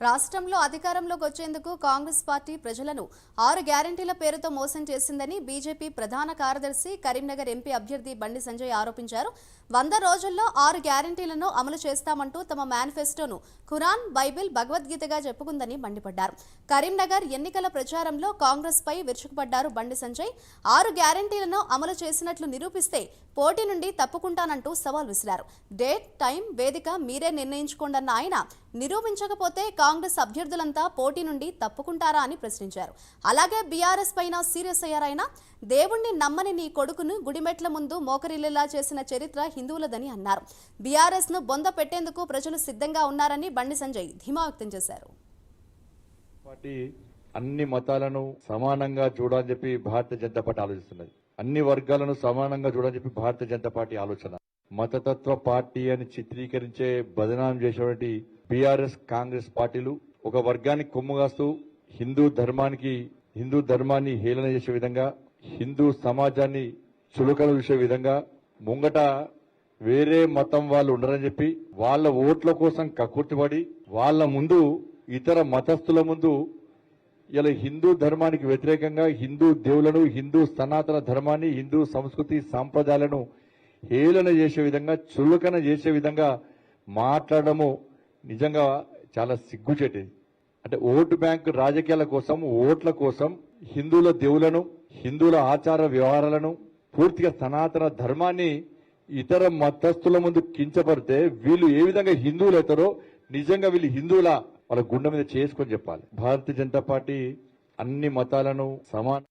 రాష్ట్రంలో అధికారంలోకి వచ్చేందుకు కాంగ్రెస్ పార్టీ ప్రజలను 6 గ్యారెంటీల పేరుతో మోసం చేసిందని బీజేపీ ప్రధాన కార్యదర్శి కరీంనగర్ ఎంపీ అభ్యర్థి బండి సంజయ్ ఆరోపించారు. 100 రోజుల్లో 6 గ్యారెంటీలను అమలు చేస్తామంటూ తమ మేనిఫెస్టోను ఖురాన్, బైబిల్, భగవద్గీతగా చెప్పుకుందని మండిపడ్డారు. కరీంనగర్ ఎన్నికల ప్రచారంలో కాంగ్రెస్ పై విరుచుకుపడ్డారు బండి సంజయ్. 6 గ్యారెంటీలను అమలు చేసినట్లు నిరూపిస్తే పోటీ నుండి తప్పుకుంటానంటూ సవాల్ విసిరారు. డేట్, టైం, వేదిక మీరే నిర్ణయించుకోండన్న ఆయన నిరూపించకపోతే కాంగ్రెస్ అభ్యర్థులంతా పోటీ నుండి తప్పుకుంటారా అని ప్రశ్నించారు. అలాగే బీఆర్ఎస్ పైన సీరియస్ అయ్యారాయన. దేవుణ్ణి నమ్మని నీ కొడుకును గుడిమెట్ల ముందు మోకరిల్లేలా చేసిన చరిత్ర హిందువులదని అన్నారు. బీఆర్ఎస్ ను బొంద పెట్టేందుకు ప్రజలు సిద్ధంగా ఉన్నారని బండి సంజయ్ ధీమా వ్యక్తం చేశారు. అన్ని మతాలను సమానంగా చూడాలని చెప్పి భారతీయ జనతా పార్టీ ఆలోచిస్తున్నది. అన్ని వర్గాలను సమానంగా చూడాలని చెప్పి భారతీయ జనతా పార్టీ ఆలోచన. మతతత్వ పార్టీ అని చిత్రీకరించే బదనాం చేసేటువంటి బీఆర్ఎస్, కాంగ్రెస్ పార్టీలు ఒక వర్గానికి కొమ్ముగాస్తూ హిందూ ధర్మాన్ని హేళన చేసే విధంగా, హిందూ సమాజాన్ని చులకన చూసే విధంగా, ముంగట వేరే మతం వాళ్ళు ఉండరని చెప్పి వాళ్ళ ఓట్ల కోసం కక్కుర్తిపడి వాళ్ళ ముందు, ఇతర మతస్థుల ముందు ఇలా హిందూ ధర్మానికి వ్యతిరేకంగా హిందూ దేవులను, హిందూ సనాతన ధర్మాన్ని, హిందూ సంస్కృతి సాంప్రదాయాలను హేళన చేసే విధంగా, చులకన చేసే విధంగా మాట్లాడము నిజంగా చాలా సిగ్గుచేటది. అంటే ఓటు బ్యాంకు రాజకీయాల కోసం, ఓట్ల కోసం హిందువుల దేవులను, హిందువుల ఆచార వ్యవహారాలను, పూర్తిగా సనాతన ధర్మాన్ని ఇతర మతస్థుల ముందు కించపడితే వీళ్ళు ఏ విధంగా హిందువులు అవుతారో నిజంగా వీళ్ళు హిందువుల వాళ్ళ గుండె మీద చేసుకొని చెప్పాలి. భారతీయ జనతా పార్టీ అన్ని మతాలను సమాన